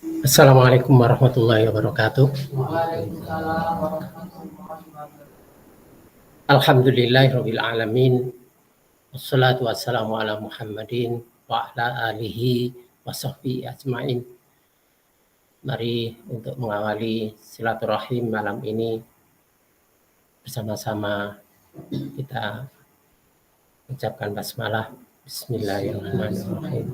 Assalamualaikum warahmatullahi wabarakatuh. Alhamdulillahirabbil alamin. Wassalatu wassalamu ala Muhammadin wa ala alihi wa sahbihi ajmain. Mari untuk mengawali silaturahim malam ini bersama-sama kita ucapkan basmalah. Bismillahirrahmanirrahim.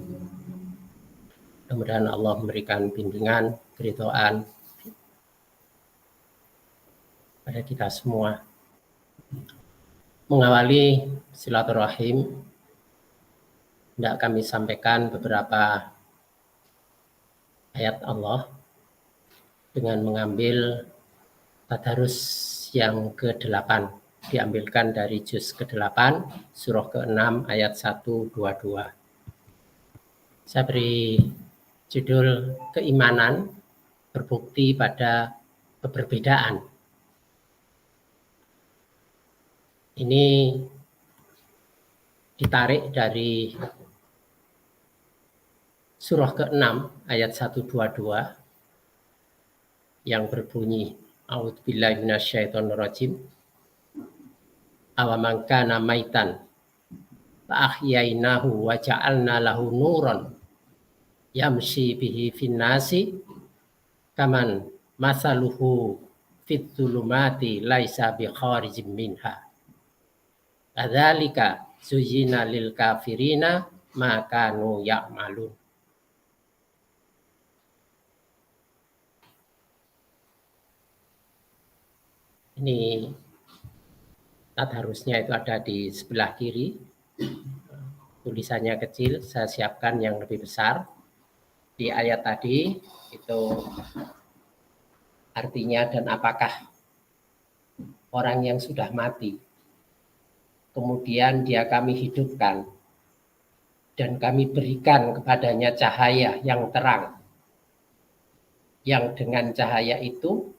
Mudah-mudahan Allah memberikan bimbingan, keridhaan pada kita semua. Mengawali silaturahim, hendak kami sampaikan beberapa ayat Allah dengan mengambil tadarus yang ke-8, diambilkan dari juz ke-8, surah ke-6, ayat 1-2. Saya beri judul keimanan berbukti pada keberbedaan. Ini ditarik dari surah ke-6 ayat 1-2 yang berbunyi A'udzubillahi minasyaitonirrajim. Awaman kana maitan fa ahyainahu wa ja'alna lahu nuran yamshi bihi finnasi kaman masaluhu fit zulumati laisa bi kharijin minha. Adzalika zuyyina lil kafirina ma kanu ya'malun. Ini tadarusnya itu ada di sebelah kiri. Tulisannya kecil, saya siapkan yang lebih besar. Di ayat tadi itu artinya dan apakah orang yang sudah mati kemudian dia kami hidupkan dan kami berikan kepadanya cahaya yang terang, yang dengan cahaya itu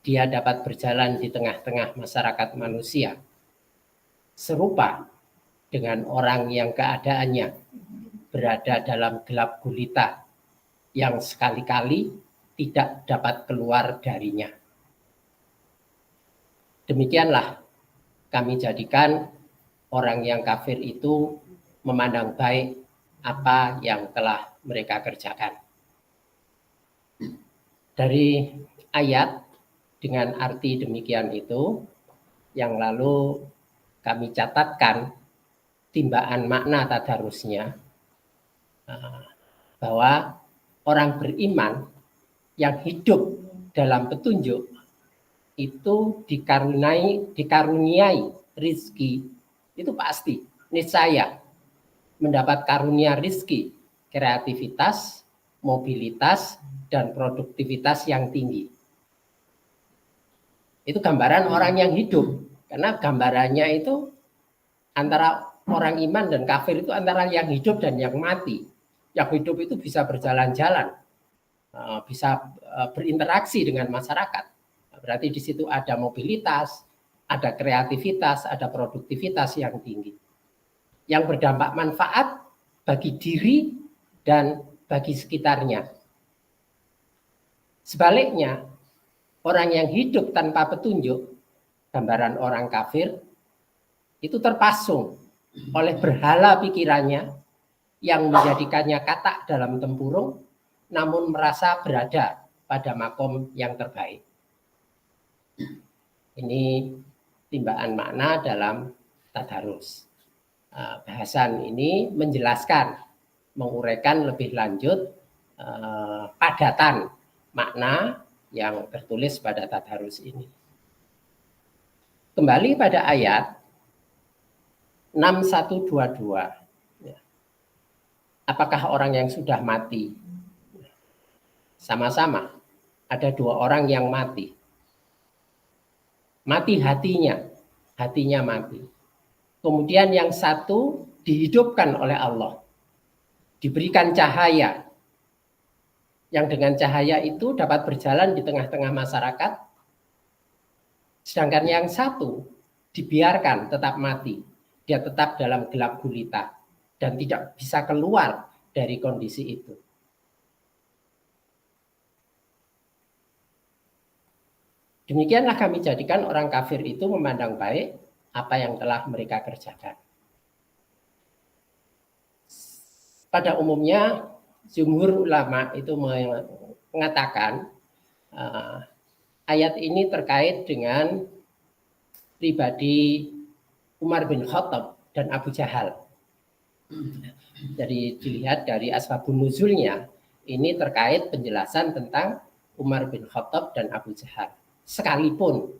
dia dapat berjalan di tengah-tengah masyarakat manusia, serupa dengan orang yang keadaannya berada dalam gelap gulita yang sekali-kali tidak dapat keluar darinya. Demikianlah kami jadikan orang yang kafir itu memandang baik apa yang telah mereka kerjakan. Dari ayat dengan arti demikian itu, yang lalu kami catatkan timbaan makna tadarusnya, bahwa orang beriman yang hidup dalam petunjuk itu dikaruniai rizki, itu pasti niscaya mendapat karunia rizki, kreativitas, mobilitas, dan produktivitas yang tinggi. Itu gambaran orang yang hidup, karena gambarannya itu antara orang iman dan kafir itu antara yang hidup dan yang mati. Yang hidup itu bisa berjalan-jalan, bisa berinteraksi dengan masyarakat. Berarti di situ ada mobilitas, ada kreativitas, ada produktivitas yang tinggi, yang berdampak manfaat bagi diri dan bagi sekitarnya. Sebaliknya, orang yang hidup tanpa petunjuk, gambaran orang kafir, itu terpasung oleh berhala pikirannya yang menjadikannya katak dalam tempurung, namun merasa berada pada makom yang terbaik. Ini timbaan makna dalam tadarus. Bahasan ini menjelaskan, menguraikan lebih lanjut padatan makna yang tertulis pada tadarus ini. Kembali pada ayat 6122. Apakah orang yang sudah mati? Sama-sama ada dua orang yang mati. Mati hatinya mati. Kemudian yang satu dihidupkan oleh Allah, diberikan cahaya, yang dengan cahaya itu dapat berjalan di tengah-tengah masyarakat, sedangkan yang satu dibiarkan tetap mati, dia tetap dalam gelap gulita dan tidak bisa keluar dari kondisi itu. Demikianlah kami jadikan orang kafir itu memandang baik apa yang telah mereka kerjakan. Pada umumnya jumhur ulama itu mengatakan ayat ini terkait dengan pribadi Umar bin Khattab dan Abu Jahal. Jadi dilihat dari asbabun nuzulnya, ini terkait penjelasan tentang Umar bin Khattab dan Abu Jahal. Sekalipun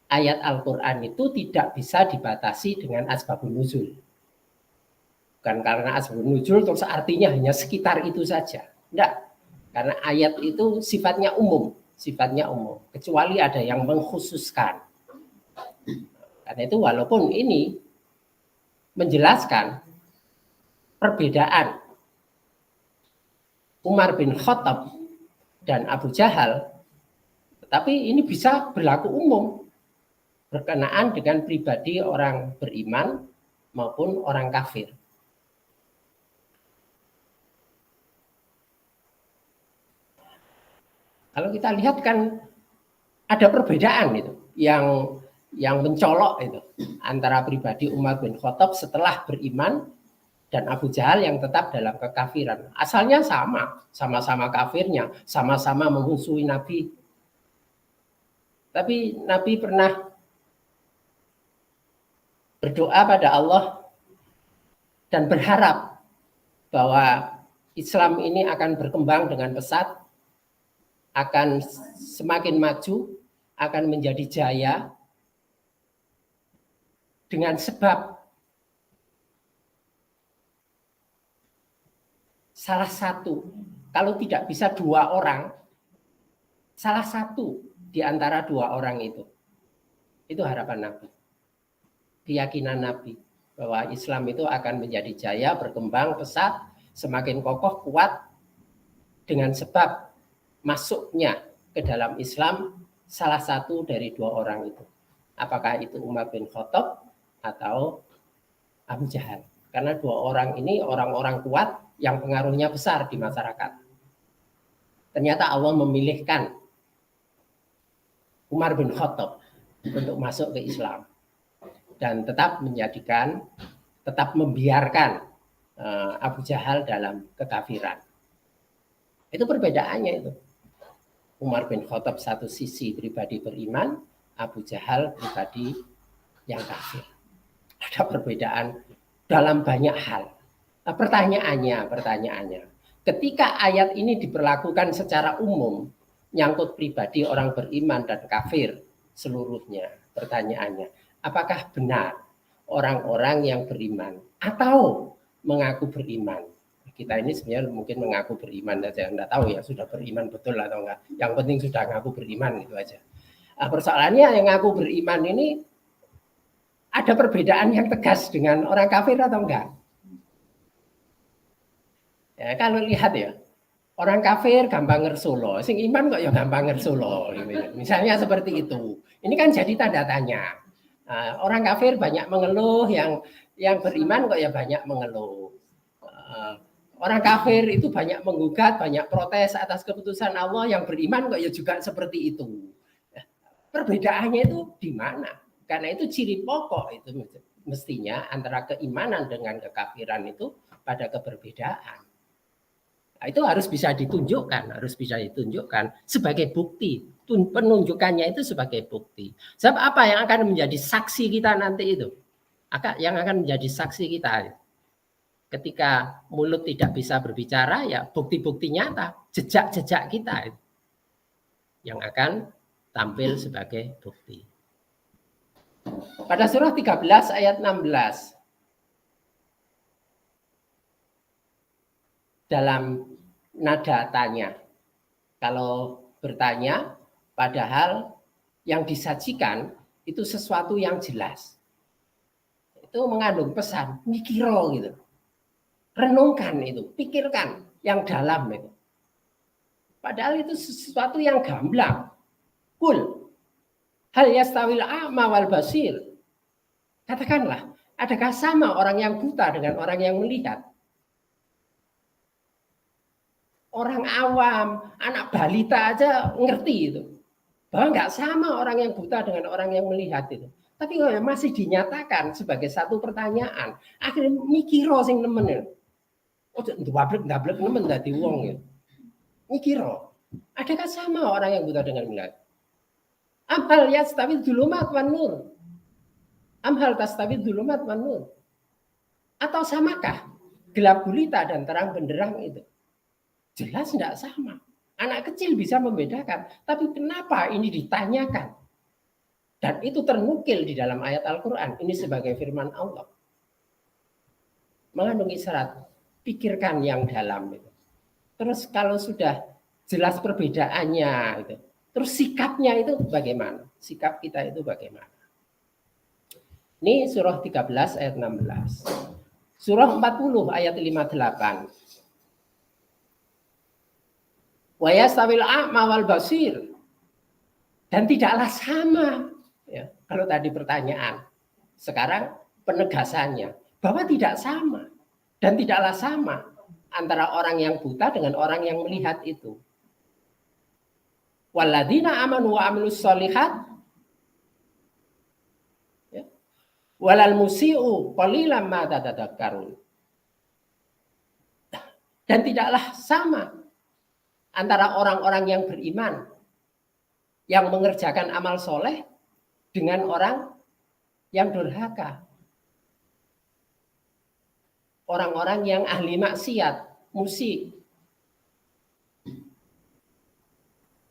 ayat Al-Quran itu tidak bisa dibatasi dengan asbabun nuzul. Bukan karena asbabun nuzul terus artinya hanya sekitar itu saja. Tidak, karena ayat itu sifatnya umum. Kecuali ada yang mengkhususkan. Karena itu walaupun ini menjelaskan perbedaan Umar bin Khattab dan Abu Jahal, tetapi ini bisa berlaku umum berkenaan dengan pribadi orang beriman maupun orang kafir. Kalau kita lihat kan ada perbedaan itu yang mencolok itu antara pribadi Umar bin Khattab setelah beriman dan Abu Jahal yang tetap dalam kekafiran. Asalnya sama-sama kafirnya, sama-sama memusuhi Nabi. Tapi Nabi pernah berdoa pada Allah dan berharap bahwa Islam ini akan berkembang dengan pesat, akan semakin maju, akan menjadi jaya dengan sebab salah satu, kalau tidak bisa dua orang, salah satu di antara dua orang itu harapan Nabi, keyakinan Nabi bahwa Islam itu akan menjadi jaya, berkembang pesat, semakin kokoh, kuat dengan sebab masuknya ke dalam Islam salah satu dari dua orang itu. Apakah itu Umar bin Khattab atau Abu Jahal? Karena dua orang ini orang-orang kuat yang pengaruhnya besar di masyarakat. Ternyata Allah memilihkan Umar bin Khattab untuk masuk ke Islam dan tetap membiarkan Abu Jahal dalam kekafiran. Itu perbedaannya itu. Umar bin Khattab satu sisi pribadi beriman, Abu Jahal pribadi yang kafir. Ada perbedaan dalam banyak hal. Nah, pertanyaannya, ketika ayat ini diberlakukan secara umum, nyangkut pribadi orang beriman dan kafir seluruhnya, pertanyaannya, apakah benar orang-orang yang beriman atau mengaku beriman? Kita ini sebenarnya mungkin mengaku beriman saja, enggak tahu ya sudah beriman betul atau enggak. Yang penting sudah ngaku beriman gitu aja. Nah, persoalannya yang ngaku beriman ini ada perbedaan yang tegas dengan orang kafir atau enggak? Ya, kalau lihat ya, orang kafir gampang ngersolo, sing iman kok ya gampang ngersolo. Gitu. Misalnya seperti itu. Ini kan jadi tanda tanya. Nah, orang kafir banyak mengeluh, yang beriman kok ya banyak mengeluh. Orang kafir itu banyak menggugat, banyak protes atas keputusan Allah, yang beriman kok ya juga seperti itu. Perbedaannya itu di mana? Karena itu ciri pokok itu mestinya antara keimanan dengan kekafiran itu pada keberbedaan. Nah, itu harus bisa ditunjukkan sebagai bukti. Penunjukannya itu sebagai bukti. Sebab apa yang akan menjadi saksi kita nanti itu? Yang akan menjadi saksi kita ketika mulut tidak bisa berbicara, ya bukti-bukti nyata, jejak-jejak kita yang akan tampil sebagai bukti. Pada surah 13 ayat 16, dalam nada tanya, kalau bertanya padahal yang disajikan itu sesuatu yang jelas, itu mengandung pesan, mikiro gitu. Renungkan itu, pikirkan yang dalam itu. Padahal itu sesuatu yang gamblang. Kul, hal yastawil a'ma wal basir. Katakanlah, adakah sama orang yang buta dengan orang yang melihat? Orang awam, anak balita aja ngerti itu. Bahwa nggak sama orang yang buta dengan orang yang melihat itu. Tapi masih dinyatakan sebagai satu pertanyaan. Akhirnya mikiro sing nemen ya. Oh, ndablek nemen dadi wong ya. Mikiro. Adakah sama orang yang buta dengan melihat? Amhal yastawi dzulumat wan nur. Amhal tastawi dzulumat wan nur. Atau samakah gelap gulita dan terang benderang itu? Jelas tidak sama. Anak kecil bisa membedakan, tapi kenapa ini ditanyakan? Dan itu ternukil di dalam ayat Al-Quran. Ini sebagai firman Allah. Mengandung isyarat, pikirkan yang dalam. Itu. Terus kalau sudah jelas perbedaannya, itu. Terus sikapnya itu bagaimana? Sikap kita itu bagaimana? Ini surah 13 ayat 16. Surah 40 ayat 58. Wa yastawil a'ma wal basir. Dan tidaklah sama. Ya, kalau tadi pertanyaan. Sekarang penegasannya. Bahwa tidak sama. Dan tidaklah sama. Antara orang yang buta dengan orang yang melihat itu. Walladzina amanu wa amilus sholihat. Ya. Walal musi'u qalilan ma tadadzakkarun. Dan tidaklah sama antara orang-orang yang beriman yang mengerjakan amal soleh dengan orang yang durhaka. Orang-orang yang ahli maksiat, musik.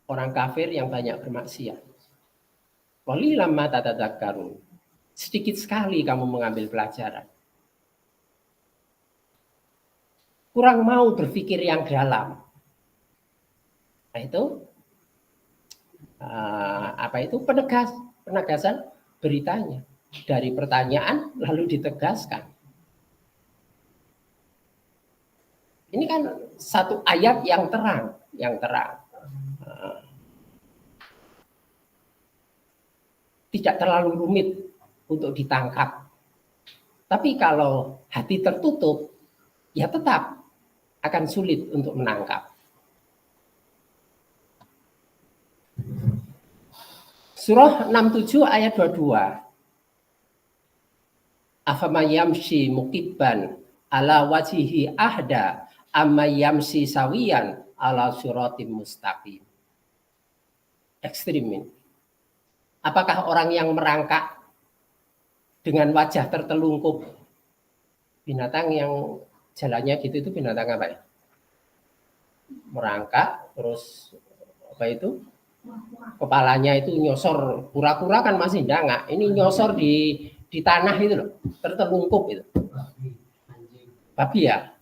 Orang kafir yang banyak bermaksiat. Qalilan ma tadadzakkarun. Sedikit sekali kamu mengambil pelajaran. Kurang mau berpikir yang dalam. Nah, itu penegasan beritanya dari pertanyaan lalu ditegaskan. Ini kan satu ayat yang terang. Tidak terlalu rumit untuk ditangkap. Tapi kalau hati tertutup, ya tetap akan sulit untuk menangkap. Surah 67 ayat 22. Afama yamshi mukibban ala wajihi ahda amma yamshi sawiyan ala suratim mustaqim. Ekstrim ini. Apakah orang yang merangkak dengan wajah tertelungkup, binatang yang jalannya gitu itu binatang apa ya? Merangkak terus apa itu? Kepalanya itu nyosor, kura-kura kan masih enggak, ini nyosor di tanah itu loh, tertelungkup itu. Babi ya.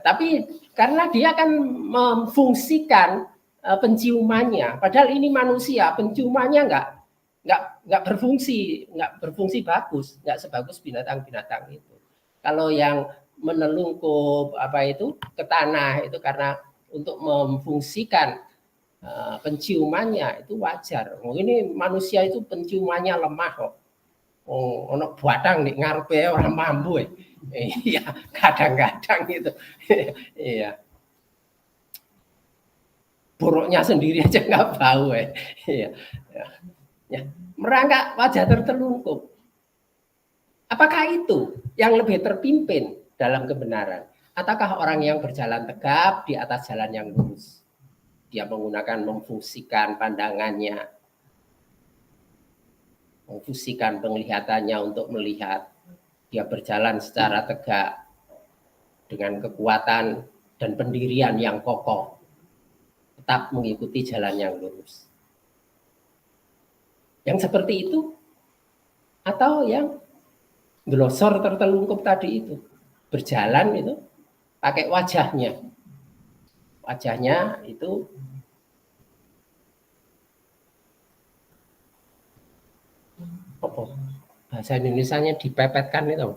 Tapi karena dia akan memfungsikan penciumannya, padahal ini manusia, penciumannya nggak berfungsi bagus, nggak sebagus binatang-binatang itu. Kalau yang menelungkup apa itu ke tanah itu karena untuk memfungsikan penciumannya itu wajar. Ini manusia itu penciumannya lemah kok. Ono batang nih ngarepe orang mampu. Iya, kadang-kadang itu. Iya. Buruknya sendiri aja nggak bau. Iya. Ya. Merangkak wajah tertelungkup. Apakah itu yang lebih terpimpin dalam kebenaran? Ataukah orang yang berjalan tegap di atas jalan yang lurus? Dia menggunakan memfungsikan pandangannya, memfungsikan penglihatannya untuk melihat. Dia berjalan secara tegak dengan kekuatan dan pendirian yang kokoh, tetap mengikuti jalan yang lurus. Yang seperti itu, atau yang glosor tertelungkup tadi itu, berjalan itu pakai wajahnya itu apa bahasa Indonesianya dipepetkan itu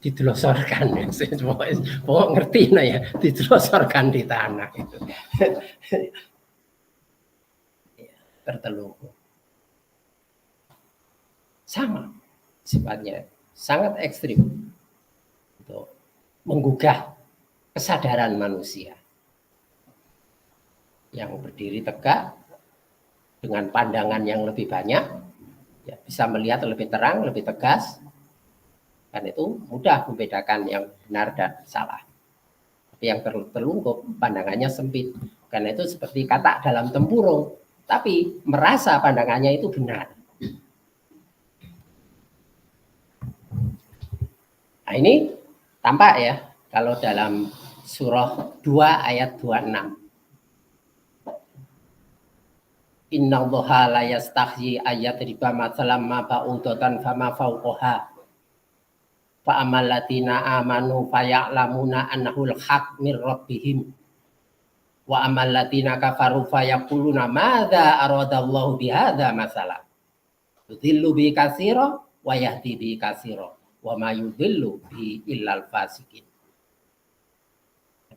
didelosorkan pokok ngerti nah ya, didelosorkan di tanah itu tertelungkup sama sifatnya, sangat ekstrim untuk menggugah kesadaran manusia. yang berdiri tegak dengan pandangan yang lebih banyak, ya, bisa melihat lebih terang, lebih tegas, dan itu mudah membedakan yang benar dan salah. Tapi yang terlungkup pandangannya sempit, karena itu seperti katak dalam tempurung, tapi merasa pandangannya itu benar. Nah ini tampak ya kalau dalam surah 2 ayat 26. Innallaha la yastahyi ayadriba matsalam ma ba'udatan fama fawqaha fa amal ladina amanu faya'lamuna annahul haq mir rabbihim wa amal ladina kafaru fayaquluna madza aradallahu bihadza masalah yudhillu bi katsira wa yahdi bi katsira wa ma yudhillu bi illal fasikin.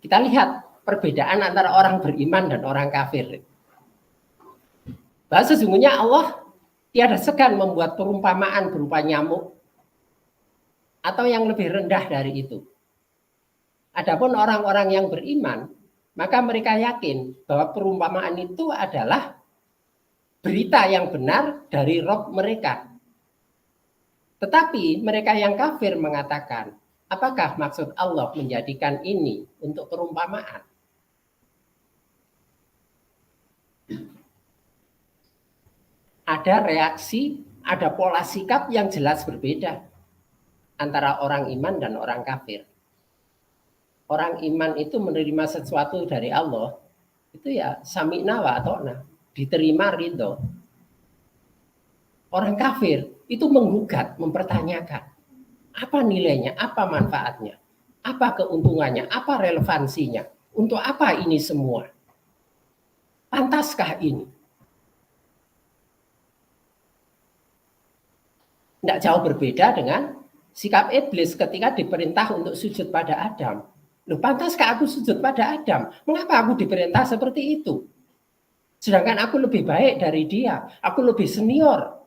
Kita lihat perbedaan antara orang beriman dan orang kafir. Bahwa sesungguhnya Allah tiada segan membuat perumpamaan berupa nyamuk atau yang lebih rendah dari itu. Adapun orang-orang yang beriman, maka mereka yakin bahwa perumpamaan itu adalah berita yang benar dari Rabb mereka. Tetapi mereka yang kafir mengatakan, apakah maksud Allah menjadikan ini untuk perumpamaan? Ada reaksi, ada pola sikap yang jelas berbeda antara orang iman dan orang kafir. Orang iman itu menerima sesuatu dari Allah, itu ya sami'na wa ata'na, diterima ridho. Orang kafir itu menggugat, mempertanyakan, apa nilainya, apa manfaatnya, apa keuntungannya, apa relevansinya, untuk apa ini semua? Pantaskah ini? Tidak jauh berbeda dengan sikap iblis ketika diperintah untuk sujud pada Adam. Loh, pantaskah aku sujud pada Adam? Mengapa aku diperintah seperti itu? Sedangkan aku lebih baik dari dia, aku lebih senior,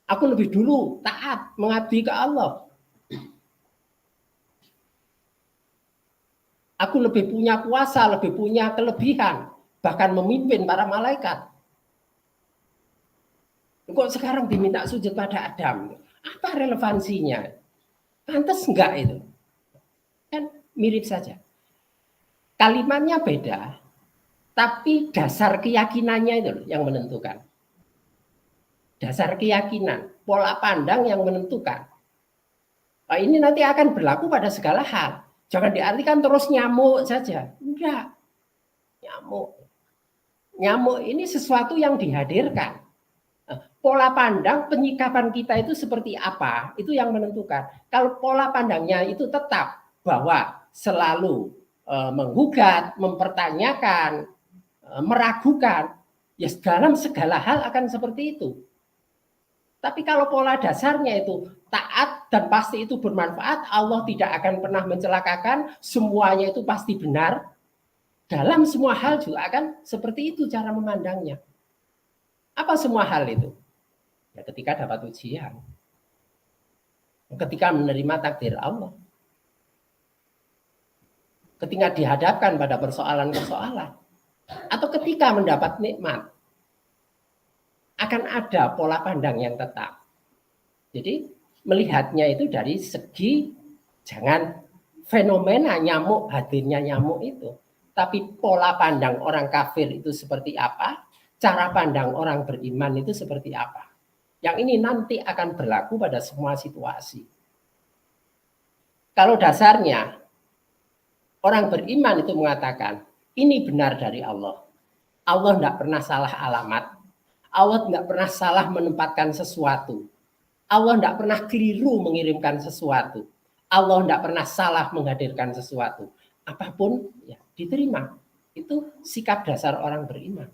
aku lebih dulu taat mengabdi ke Allah. Aku lebih punya kuasa, lebih punya kelebihan, bahkan memimpin para malaikat. Kok sekarang diminta sujud pada Adam? Apa relevansinya? Pantas enggak itu? Kan mirip saja. Kalimatnya beda, tapi dasar keyakinannya itu yang menentukan. Dasar keyakinan, pola pandang yang menentukan. Nah, ini nanti akan berlaku pada segala hal. Jangan diartikan terus nyamuk saja. Enggak. Nyamuk ini sesuatu yang dihadirkan. Pola pandang penyikapan kita itu seperti apa, itu yang menentukan. Kalau pola pandangnya itu tetap bahwa selalu menggugat, mempertanyakan, meragukan, ya dalam segala hal akan seperti itu. Tapi kalau pola dasarnya itu taat dan pasti itu bermanfaat, Allah tidak akan pernah mencelakakan, semuanya itu pasti benar, dalam semua hal juga akan seperti itu cara memandangnya. Apa semua hal itu? Ya, ketika dapat ujian, ketika menerima takdir Allah, ketika dihadapkan pada persoalan-persoalan, atau ketika mendapat nikmat, akan ada pola pandang yang tetap. Jadi melihatnya itu dari segi jangan fenomena nyamuk, hadirnya nyamuk itu, tapi pola pandang orang kafir itu seperti apa, cara pandang orang beriman itu seperti apa. Yang ini nanti akan berlaku pada semua situasi. Kalau dasarnya orang beriman itu mengatakan, ini benar dari Allah. Allah tidak pernah salah alamat. Allah tidak pernah salah menempatkan sesuatu. Allah tidak pernah keliru mengirimkan sesuatu. Allah tidak pernah salah menghadirkan sesuatu. Apapun ya diterima. Itu sikap dasar orang beriman.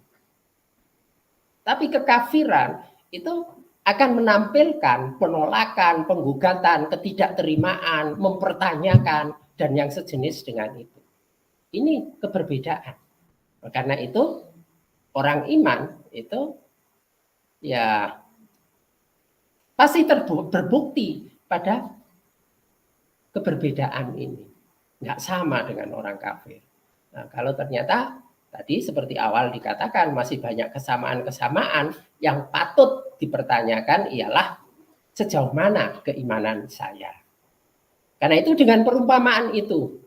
Tapi kekafiran itu akan menampilkan penolakan, penggugatan, ketidakterimaan, mempertanyakan, dan yang sejenis dengan itu. Ini keberbedaan. Karena itu orang iman itu ya pasti terbukti pada keberbedaan ini. Nggak sama dengan orang kafir. Nah, kalau ternyata tadi seperti awal dikatakan masih banyak kesamaan-kesamaan yang patut dipertanyakan ialah sejauh mana keimanan saya. Karena itu dengan perumpamaan itu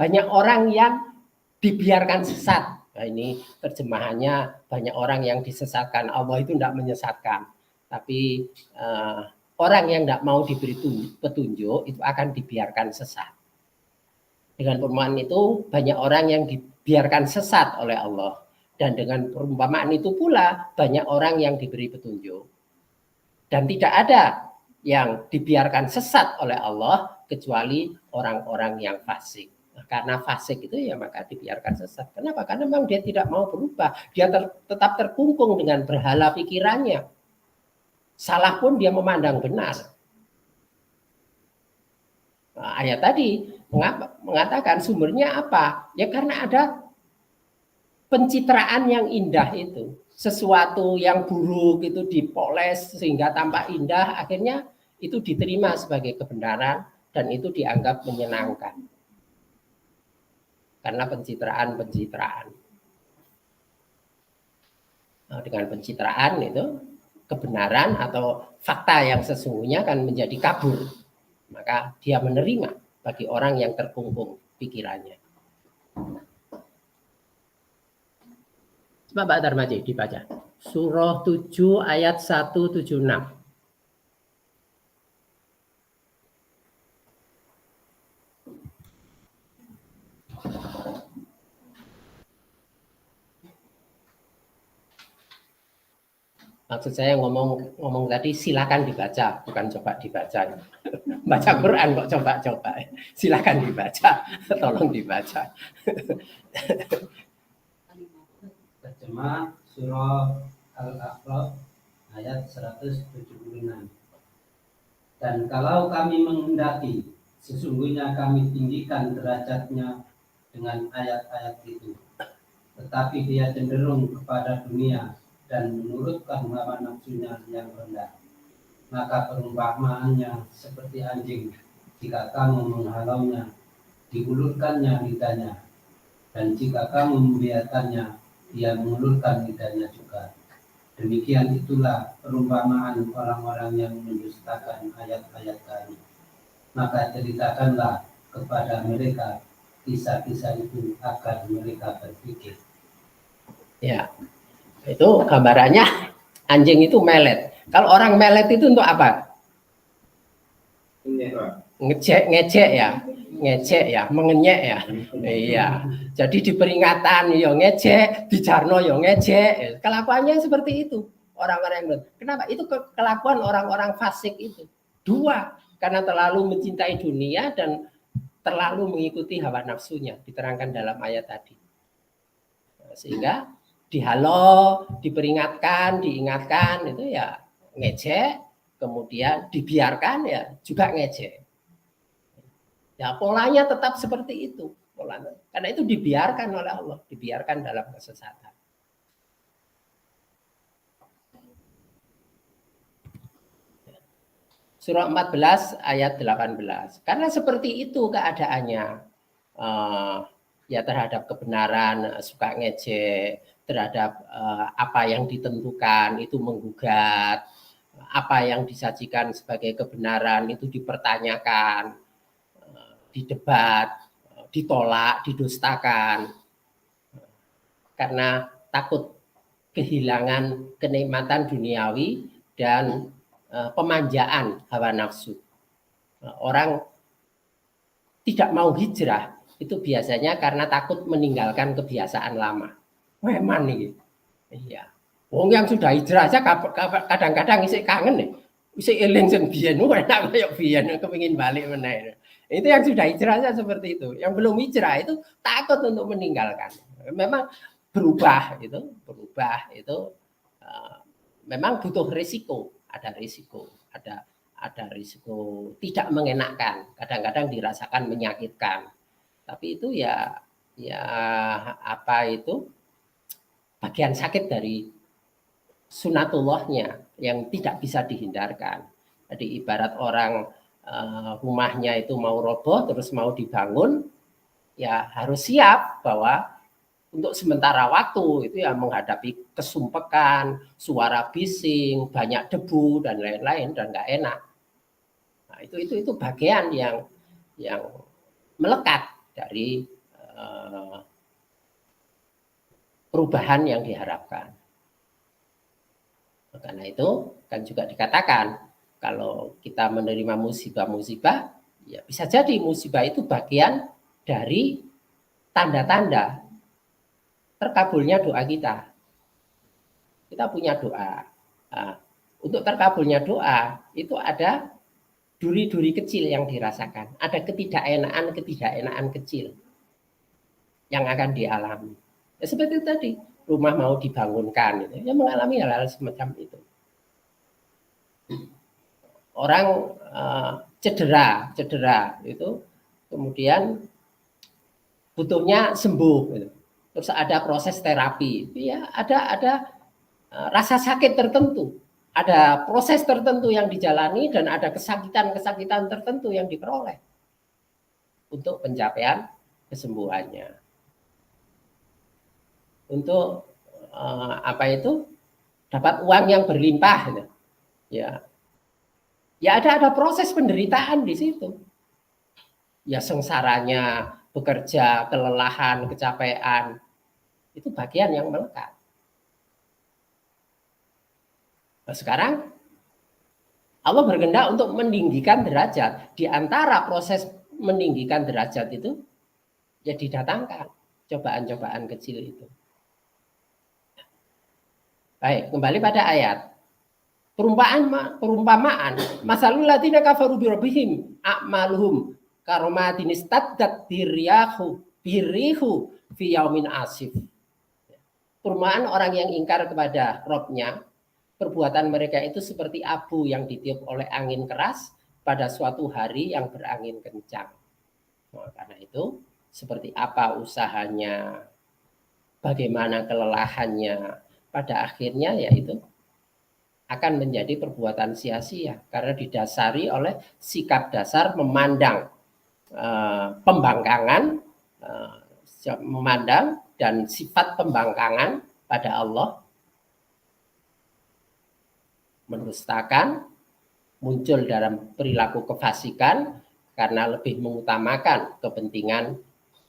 banyak orang yang dibiarkan sesat. Nah, ini terjemahannya banyak orang yang disesatkan. Allah itu tidak menyesatkan, tapi orang yang tidak mau diberi petunjuk itu akan dibiarkan sesat. Dengan perumpamaan itu banyak orang yang dibiarkan sesat oleh Allah, dan dengan perumpamaan itu pula banyak orang yang diberi petunjuk. Dan tidak ada yang dibiarkan sesat oleh Allah kecuali orang-orang yang fasik. Karena fasik itu ya maka dibiarkan sesat. Kenapa? Karena memang dia tidak mau berubah. Dia tetap terkungkung dengan berhala pikirannya. Salah pun dia memandang benar. Nah, ayat tadi mengatakan sumbernya apa? Ya karena ada pencitraan yang indah itu. Sesuatu yang buruk itu dipoles sehingga tampak indah, akhirnya itu diterima sebagai kebenaran dan itu dianggap menyenangkan. Karena pencitraan. Nah, dengan pencitraan itu kebenaran atau fakta yang sesungguhnya akan menjadi kabur. Maka dia menerima bagi orang yang terkungkung pikirannya. Coba Pak Darmaji dibaca. Surah 7 ayat 176. Maksud saya ngomong tadi silakan dibaca, bukan coba dibaca. Baca Quran kok coba-coba. Silakan dibaca, tolong dibaca. Terjemah surah Al-A'raf ayat 176. Dan kalau kami menghendaki, sesungguhnya kami tinggikan derajatnya dengan ayat-ayat itu. Tetapi dia cenderung kepada dunia dan menurutkan hawa nafsunya yang rendah. Maka perumpamaannya seperti anjing, jika kamu menghalaunya, diulurkannya lidahnya, dan jika kamu membiarkannya, dia mengulurkan lidahnya juga. Demikian itulah perumpamaan orang-orang yang mendustakan ayat-ayat kami. Maka ceritakanlah kepada mereka kisah-kisah itu agar mereka berpikir. Ya, itu gambarannya anjing itu melet. Kalau orang melet itu untuk apa? Ngecek ya, mengenyek ya. Iya. Jadi di peringatan yo ngecek, di jarno yo ngecek. Kelakuannya seperti itu. Orang-orang yang kenapa? Itu kelakuan orang-orang fasik itu. Dua, karena terlalu mencintai dunia dan terlalu mengikuti hawa nafsunya, diterangkan dalam ayat tadi. Sehingga dihalau, diperingatkan, diingatkan itu ya ngecek, kemudian dibiarkan ya juga ngecek. Ya polanya tetap seperti itu polanya. Karena itu dibiarkan oleh Allah, dibiarkan dalam kesesatan. Surah 14 ayat 18. Karena seperti itu keadaannya. Ya terhadap kebenaran suka ngecek, terhadap apa yang ditentukan itu menggugat, apa yang disajikan sebagai kebenaran itu dipertanyakan, didebat, ditolak, didustakan, karena takut kehilangan kenikmatan duniawi dan pemanjaan hawa nafsu. Orang tidak mau hijrah itu biasanya karena takut meninggalkan kebiasaan lama. Memang nih, iya. Wong yang sudah hijrah aja kadang-kadang isih kangen nih, isih eling sing biyen, enak koyo biyen, kepengin balik meneh. Itu yang sudah hijrah aja seperti itu. Yang belum hijrah itu takut untuk meninggalkan. Memang berubah itu memang butuh risiko, ada risiko, ada risiko tidak mengenakkan, kadang-kadang dirasakan menyakitkan. Tapi itu ya apa itu bagian sakit dari sunatullahnya yang tidak bisa dihindarkan. Jadi ibarat orang rumahnya itu mau roboh terus mau dibangun, ya harus siap bahwa untuk sementara waktu itu ya menghadapi kesumpekan, suara bising, banyak debu dan lain-lain dan nggak enak. Nah, itu bagian yang melekat dari perubahan yang diharapkan. Karena itu kan juga dikatakan kalau kita menerima musibah-musibah, ya bisa jadi musibah itu bagian dari tanda-tanda terkabulnya doa kita. Kita punya doa. Nah, untuk terkabulnya doa itu ada duri-duri kecil yang dirasakan, ada ketidakenaan kecil yang akan dialami. Ya, seperti itu tadi, rumah mau dibangunkan, gitu, ya mengalami hal-hal semacam itu. Orang cedera itu, kemudian butuhnya sembuh, gitu. Terus ada proses terapi, ya ada rasa sakit tertentu, ada proses tertentu yang dijalani dan ada kesakitan tertentu yang diperoleh untuk pencapaian kesembuhannya. Untuk dapat uang yang berlimpah, gitu. Ya ada proses penderitaan di situ. Ya sengsaranya bekerja, kelelahan, kecapean, itu bagian yang melekat. Nah, sekarang Allah berkehendak untuk meninggikan derajat. Di antara proses meninggikan derajat itu, ya didatangkan cobaan-cobaan kecil itu. Baik, kembali pada ayat. Perumpamaan masalul ladzina kafaru bi rabbihim a'maluhum karomatin istaddat birihu fi yaumin asif. Perumpamaan orang yang ingkar kepada Robnya, perbuatan mereka itu seperti abu yang ditiup oleh angin keras pada suatu hari yang berangin kencang. Nah, karena itu seperti apa usahanya, bagaimana kelelahannya, pada akhirnya yaitu akan menjadi perbuatan sia-sia karena didasari oleh sikap dasar memandang pembangkangan, memandang dan sifat pembangkangan pada Allah, mendustakan, muncul dalam perilaku kefasikan karena lebih mengutamakan kepentingan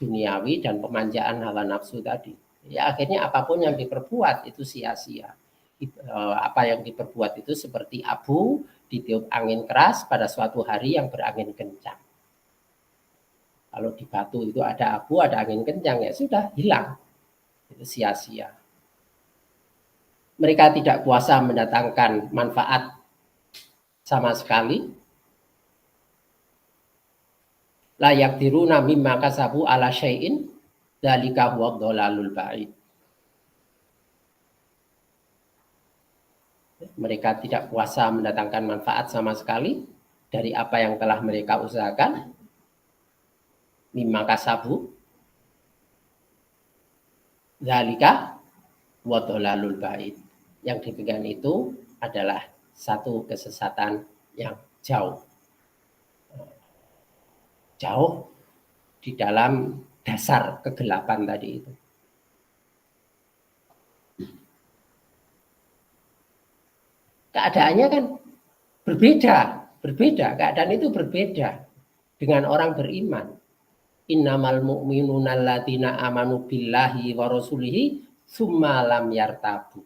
duniawi dan pemanjaan hawa nafsu tadi. Ya akhirnya apapun yang diperbuat itu sia-sia. Apa yang diperbuat itu seperti abu ditiup angin keras pada suatu hari yang berangin kencang. Kalau di batu itu ada abu, ada angin kencang, ya sudah hilang. Itu sia-sia. Mereka tidak kuasa mendatangkan manfaat sama sekali. La yaqdiruna mimma kasabu ala syai'in dzalika huwa dhalalul ba'id. Mereka tidak kuasa mendatangkan manfaat sama sekali dari apa yang telah mereka usahakan. Mimma kasabu dzalika huwa dhalalul ba'id. Yang demikian itu adalah satu kesesatan yang jauh di dalam dasar kegelapan tadi itu. Keadaannya kan berbeda. Keadaan itu berbeda dengan orang beriman. Innamal mu'minuna alladzina amanu billahi wa rasulihi tsumma lam yartabu.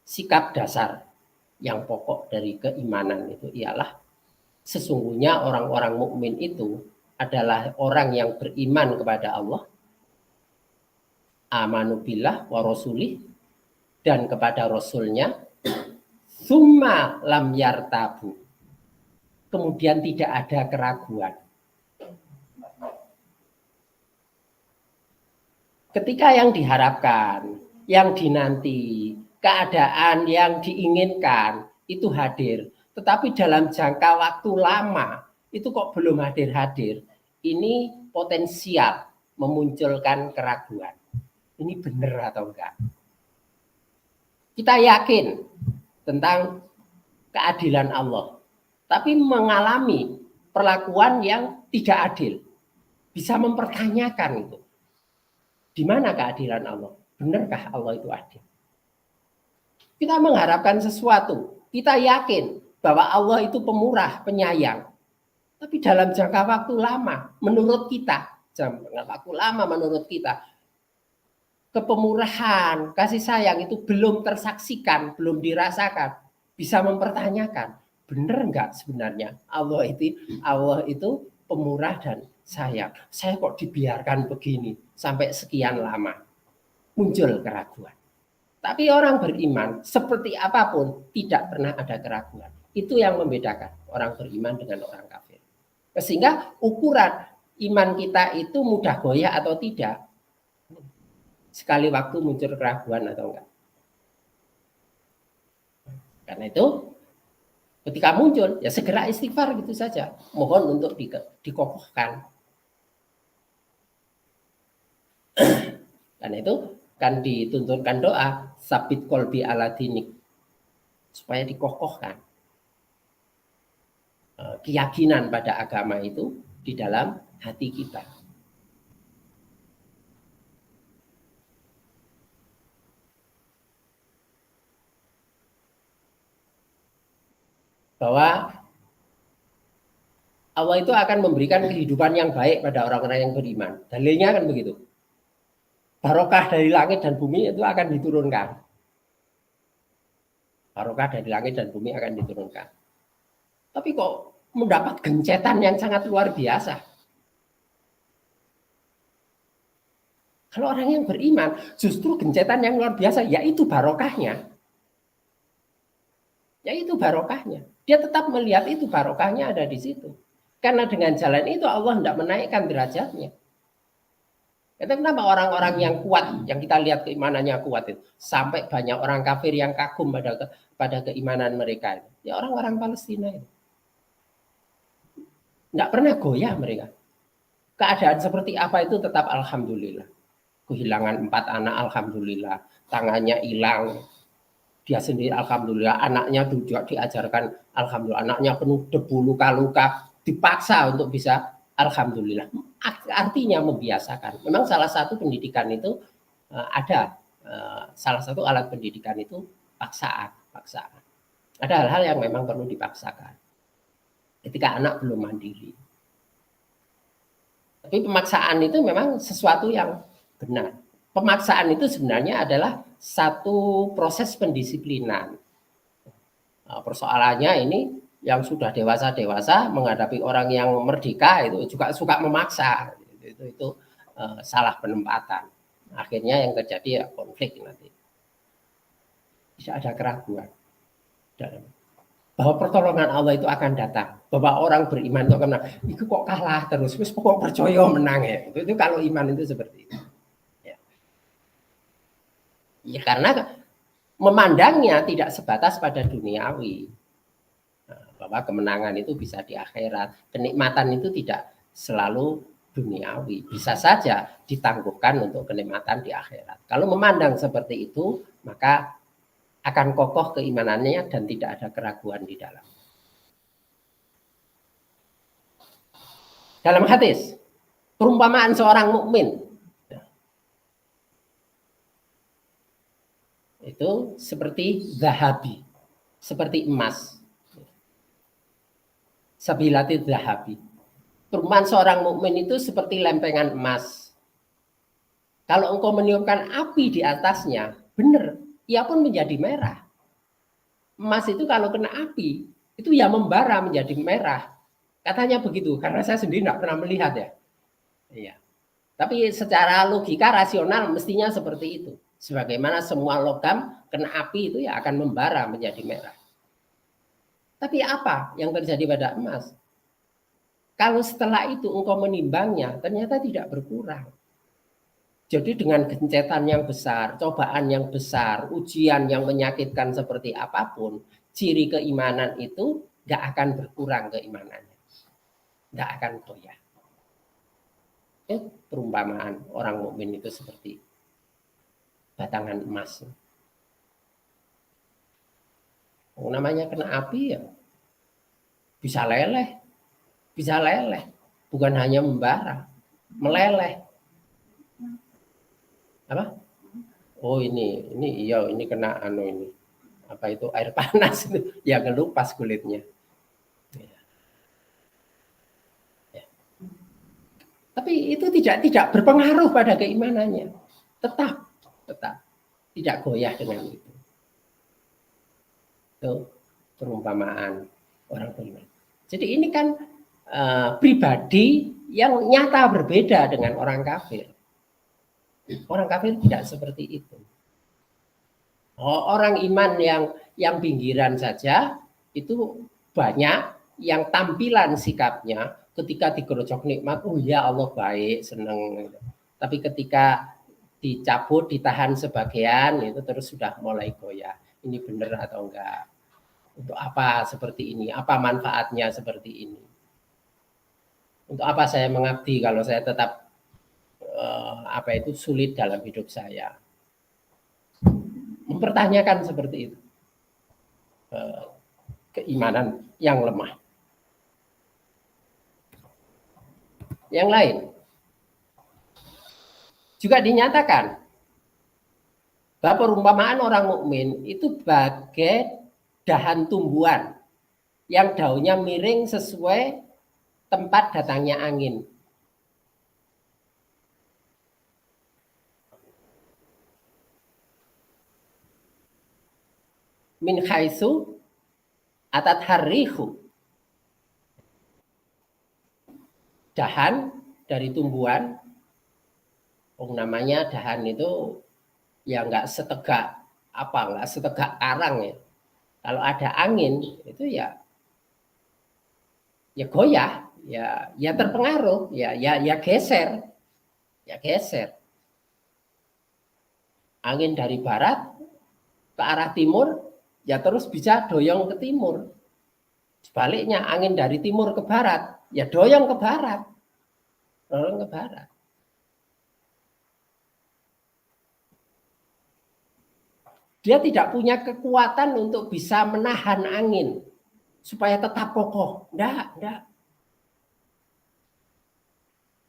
Sikap dasar yang pokok dari keimanan itu ialah sesungguhnya orang-orang mukmin itu adalah orang yang beriman kepada Allah, amanu billah wa rasulih, dan kepada Rasulnya, summa lam yartabu, kemudian tidak ada keraguan. Ketika yang diharapkan, yang dinanti, keadaan yang diinginkan itu hadir, tetapi dalam jangka waktu lama itu kok belum hadir-hadir, ini potensial memunculkan keraguan. Ini benar atau enggak? Kita yakin tentang keadilan Allah, tapi mengalami perlakuan yang tidak adil, bisa mempertanyakan itu. Di mana keadilan Allah? Benarkah Allah itu adil? Kita mengharapkan sesuatu, kita yakin bahwa Allah itu pemurah, penyayang. Tapi dalam jangka waktu lama, menurut kita, kepemurahan, kasih sayang itu belum tersaksikan, belum dirasakan, bisa mempertanyakan, benar enggak sebenarnya Allah itu pemurah dan sayang. Saya kok dibiarkan begini sampai sekian lama? Muncul keraguan. Tapi orang beriman seperti apapun tidak pernah ada keraguan. Itu yang membedakan orang beriman dengan orang kafir. Sehingga ukuran iman kita itu mudah goyah atau tidak. Sekali waktu muncul keraguan atau enggak. Karena itu ketika muncul ya segera istighfar gitu saja. Mohon untuk dikokohkan. Karena itu kan dituntunkan doa sabit kolbi ala dinik supaya dikokohkan keyakinan pada agama itu di dalam hati kita. Bahwa Allah itu akan memberikan kehidupan yang baik pada orang-orang yang beriman. Dalilnya kan begitu. Barokah dari langit dan bumi itu akan diturunkan. Barokah dari langit dan bumi akan diturunkan. Tapi kok mendapat gencetan yang sangat luar biasa. Kalau orang yang beriman, justru gencetan yang luar biasa, yaitu barokahnya. Yaitu barokahnya. Dia tetap melihat itu barokahnya ada di situ. Karena dengan jalan itu Allah tidak menaikkan derajatnya. Kenapa orang-orang yang kuat, yang kita lihat keimanannya kuat itu, sampai banyak orang kafir yang kagum pada keimanan mereka itu. Ya orang-orang Palestina itu. Nggak pernah goyah mereka. Keadaan seperti apa itu tetap alhamdulillah. Kehilangan 4 anak alhamdulillah. Tangannya hilang. Dia sendiri alhamdulillah. Anaknya juga diajarkan alhamdulillah. Anaknya penuh debu, luka-luka. Dipaksa untuk bisa alhamdulillah. Artinya membiasakan. Memang salah satu pendidikan itu ada. Salah satu alat pendidikan itu paksaan. Ada hal-hal yang memang perlu dipaksakan. Ketika anak belum mandiri. Tapi pemaksaan itu memang sesuatu yang benar. Pemaksaan itu sebenarnya adalah satu proses pendisiplinan. Nah, persoalannya ini yang sudah dewasa menghadapi orang yang merdeka itu juga suka memaksa. Itu salah penempatan. Akhirnya yang terjadi ya konflik nanti. Bisa ada keraguan. Bahwa pertolongan Allah itu akan datang, bahwa orang beriman itu akan menang. Itu kok kalah terus, terus pokok percaya menang ya. Itu kalau iman itu seperti itu. Ya karena memandangnya tidak sebatas pada duniawi, bahwa kemenangan itu bisa di akhirat, kenikmatan itu tidak selalu duniawi, bisa saja ditangguhkan untuk kenikmatan di akhirat. Kalau memandang seperti itu, maka akan kokoh keimanannya dan tidak ada keraguan di dalam. Dalam hadis, perumpamaan seorang mukmin itu seperti zahabi, seperti emas. Sabilati zahabi. Perumpamaan seorang mukmin itu seperti lempengan emas. Kalau engkau meniupkan api di atasnya, benar, ia pun menjadi merah. Emas itu kalau kena api, itu ya membara menjadi merah. Katanya begitu, karena saya sendiri tidak pernah melihat ya. Iya. Tapi secara logika rasional mestinya seperti itu. Sebagaimana semua logam kena api itu ya akan membara menjadi merah. Tapi apa yang terjadi pada emas? Kalau setelah itu engkau menimbangnya, ternyata tidak berkurang. Jadi dengan gencetan yang besar, cobaan yang besar, ujian yang menyakitkan seperti apapun, ciri keimanan itu nggak akan berkurang keimanannya. Nggak akan goyah. Perumpamaan orang mukmin itu seperti batangan emas. Namanya kena api ya bisa leleh. Bukan hanya membara, meleleh. Apa? Oh ini iya ini kena ini apa itu air panas itu ya ngelupas kulitnya. Ya. Tapi itu tidak berpengaruh pada keimanannya. Tetap tidak goyah dengan itu. Itu perumpamaan orang beriman. Jadi ini kan pribadi yang nyata berbeda dengan orang kafir. Orang kafir tidak seperti itu. Orang iman yang pinggiran saja itu banyak yang tampilan sikapnya ketika digerojok nikmat, oh ya Allah baik, seneng. Tapi ketika dicabut, ditahan sebagian, itu terus sudah mulai goyah. Ini benar atau enggak? Untuk apa seperti ini? Apa manfaatnya seperti ini? Untuk apa saya mengabdi kalau saya tetap sulit dalam hidup saya? Mempertanyakan seperti itu. Keimanan yang lemah. Yang lain juga dinyatakan bahwa perumpamaan orang mukmin itu bagai dahan tumbuhan yang daunnya miring sesuai tempat datangnya angin. Min haitsu atat harihu. Dahan dari tumbuhan, namanya dahan itu ya nggak setegak karang ya. Kalau ada angin itu ya goyah, ya terpengaruh, ya geser. Angin dari barat ke arah timur ya terus bisa doyong ke timur. Sebaliknya angin dari timur ke barat ya doyong ke barat. Dia tidak punya kekuatan untuk bisa menahan angin supaya tetap kokoh. Enggak.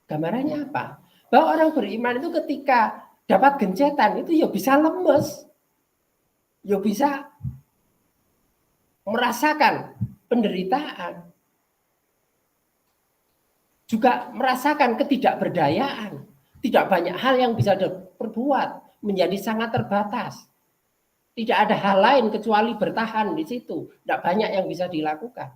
Gambarannya apa? Bahwa orang beriman itu ketika dapat gencetan itu ya bisa lemes. Ya bisa merasakan penderitaan. Juga merasakan ketidakberdayaan. Tidak banyak hal yang bisa diperbuat, menjadi sangat terbatas. Tidak ada hal lain kecuali bertahan di situ. Tidak banyak yang bisa dilakukan.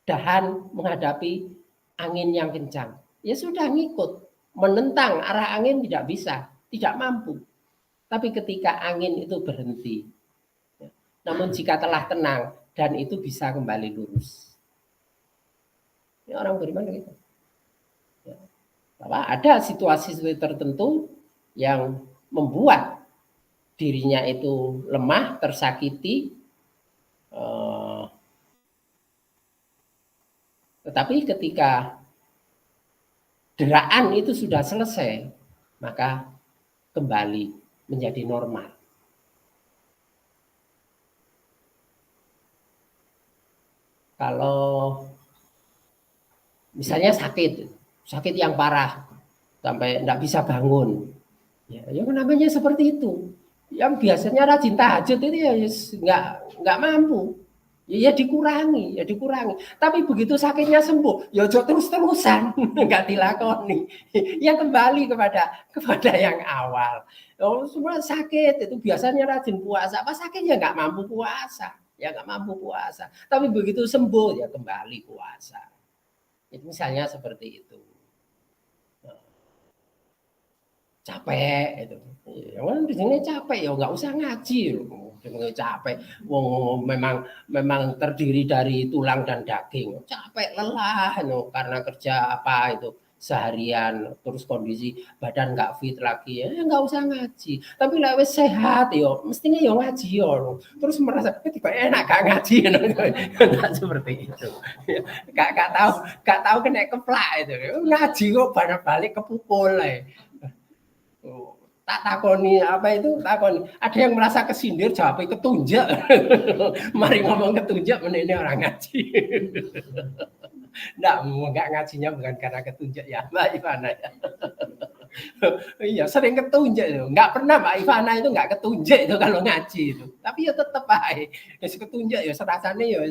Dahan menghadapi angin yang kencang. Ya sudah ngikut. Menentang arah angin tidak bisa. Tidak mampu. Tapi ketika angin itu berhenti. Namun jika telah tenang dan itu bisa kembali lurus. Ini orang beriman gitu. Bahwa ada situasi tertentu yang membuat dirinya itu lemah, tersakiti, tetapi ketika deraan itu sudah selesai, maka kembali menjadi normal. Kalau misalnya sakit yang parah, sampai tidak bisa bangun, ya namanya seperti itu. Yang biasanya rajin tahajud itu ya nggak mampu, ya dikurangi. Tapi begitu sakitnya sembuh, ya terus-terusan nggak dilakoni, ya kembali kepada yang awal. Semua sakit itu biasanya rajin puasa, apa sakitnya nggak mampu puasa. Tapi begitu sembuh ya kembali puasa. Itu misalnya seperti itu. Capek itu. Yang di sini capek ya nggak usah ngaji loh. Capek. Wong memang terdiri dari tulang dan daging. Capek lelah karena kerja apa itu seharian terus kondisi badan nggak fit lagi ya nggak usah ngaji. Tapi lah wis sehat yo mestinya yo ngaji yo. Terus merasa tiba enak gak ngaji nggak seperti itu. Gak tahu kena keplak itu. Ngaji kok balik kepukul tak takoni ada yang merasa kesindir jawabnya ketunjuk. Mari ngomong ketunjuk ini orang ngaji. Enggak ngajinya bukan karena ketunjuk ya Mbak Ivana ya. Iya, sering ketunjuk itu. Enggak pernah Mbak Ivana itu enggak ketunjuk itu kalau ngaji itu. Tapi ya tetep ae. Wis ketunjuk ya serasane ya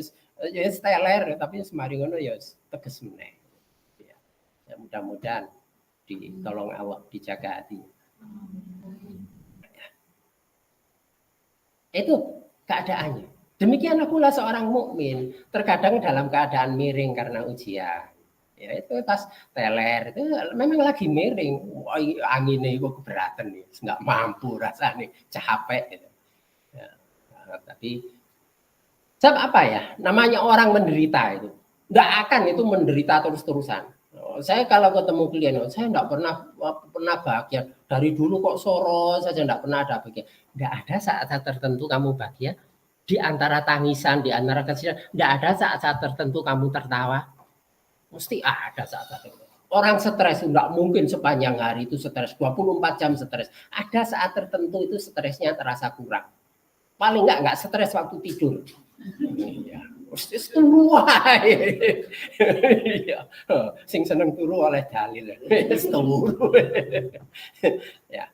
teler tapi semari ngono ya teges meneh. Ya. Ya mudah-mudahan ditolong Allah dijaga hati. Itu keadaannya. Demikian pula seorang mukmin terkadang dalam keadaan miring karena ujian. Ya itu pas teler itu memang lagi miring. Wah, anginnya itu keberatan nih, nggak mampu rasanya, capek gitu. Ya, tapi sebab apa ya? Namanya orang menderita itu, nggak akan itu menderita terus-terusan. Saya kalau ketemu klien, saya nggak pernah bahagia. Dari dulu kok soro saja nggak pernah ada bahagia. Nggak ada saat-saat tertentu kamu bahagia. Di antara tangisan, di antara kesedihan, nggak ada saat-saat tertentu kamu tertawa. Mesti ada saat-saat tertentu. Orang stres nggak mungkin sepanjang hari itu stres, 24 jam stres. Ada saat tertentu itu stresnya terasa kurang. Paling nggak stres waktu tidur. Iya. Wis turu wae. Iya. Sing seneng turu oleh dalil. Wis turu. Ya.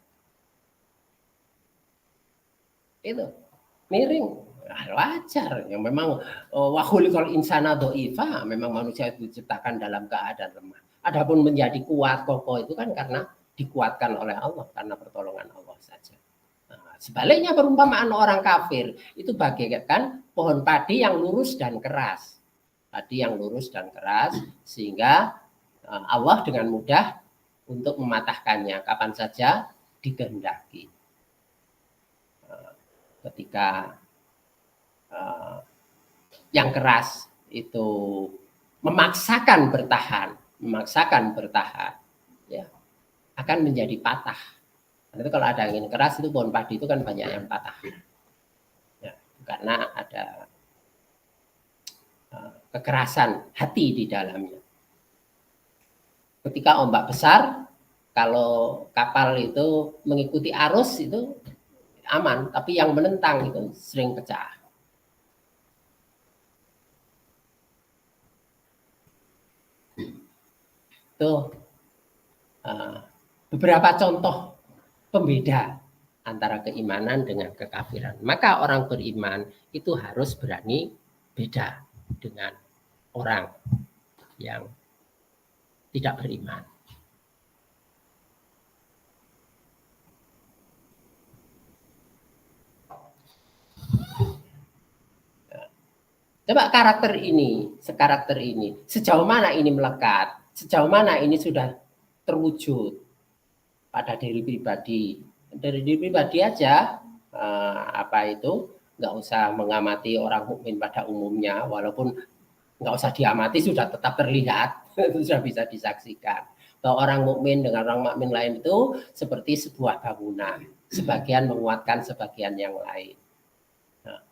Itu miring. Nah, wajar yang memang wahulikal insana doifa, memang manusia itu diciptakan dalam keadaan lemah. Adapun menjadi kuat kokoh itu kan karena dikuatkan oleh Allah, karena pertolongan Allah saja. Nah, sebaliknya perumpamaan orang kafir itu bagaikan pohon padi yang lurus dan keras. Padi yang lurus dan keras sehingga Allah dengan mudah untuk mematahkannya kapan saja dikehendaki. Ketika yang keras itu memaksakan bertahan, ya akan menjadi patah. Nanti kalau ada angin keras itu pohon padi itu kan banyak yang patah, ya, karena ada kekerasan hati di dalamnya. Ketika ombak besar, kalau kapal itu mengikuti arus itu aman, tapi yang menentang itu sering pecah. Itu beberapa contoh pembeda antara keimanan dengan kekafiran. Maka orang beriman itu harus berani beda dengan orang yang tidak beriman. Coba karakter ini, sejauh mana ini melekat, sejauh mana ini sudah terwujud pada diri pribadi. Dari diri pribadi aja, nggak usah mengamati orang mukmin pada umumnya, walaupun nggak usah diamati sudah tetap terlihat, sudah bisa disaksikan. Bahwa orang mukmin dengan orang mukmin lain itu seperti sebuah bangunan, sebagian menguatkan sebagian yang lain. Nah,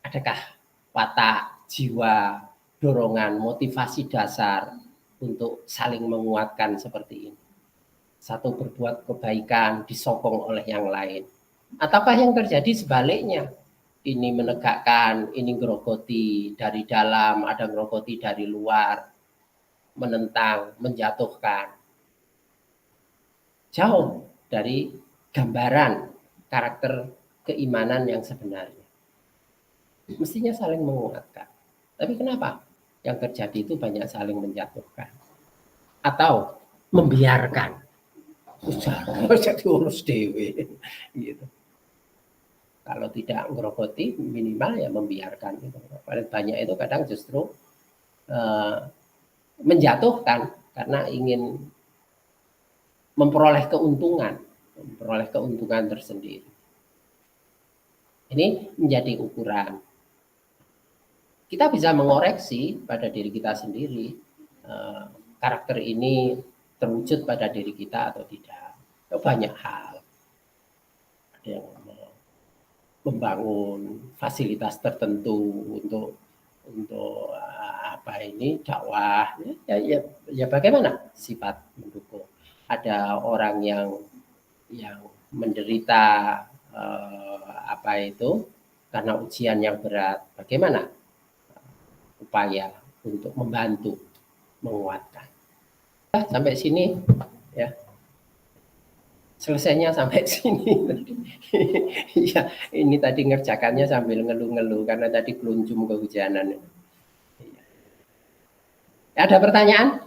adakah watak, jiwa, dorongan, motivasi dasar untuk saling menguatkan seperti ini? Satu berbuat kebaikan disokong oleh yang lain. Ataukah yang terjadi sebaliknya? Ini menegakkan, ini ngerogoti dari dalam, ada ngerogoti dari luar, menentang, menjatuhkan. Jauh dari gambaran karakter keimanan yang sebenarnya. Mestinya saling menguatkan. Tapi kenapa yang terjadi itu banyak saling menjatuhkan atau membiarkan? Jadi urus dewe gitu. Kalau tidak ngerogoti minimal ya membiarkan itu. Paling banyak itu kadang justru menjatuhkan karena ingin memperoleh keuntungan tersendiri. Ini menjadi ukuran. Kita bisa mengoreksi pada diri kita sendiri, karakter ini terwujud pada diri kita atau tidak. Banyak hal. Ada yang membangun fasilitas tertentu untuk dakwah. Ya bagaimana sifat mendukung. Ada orang yang menderita karena ujian yang berat. Bagaimana upaya untuk membantu, menguatkan. Sampai sini ya. selesainya sampai sini. Ya, ini tadi ngerjakannya sambil ngeluh-ngeluh karena tadi keluncum kehujanan. Ada pertanyaan?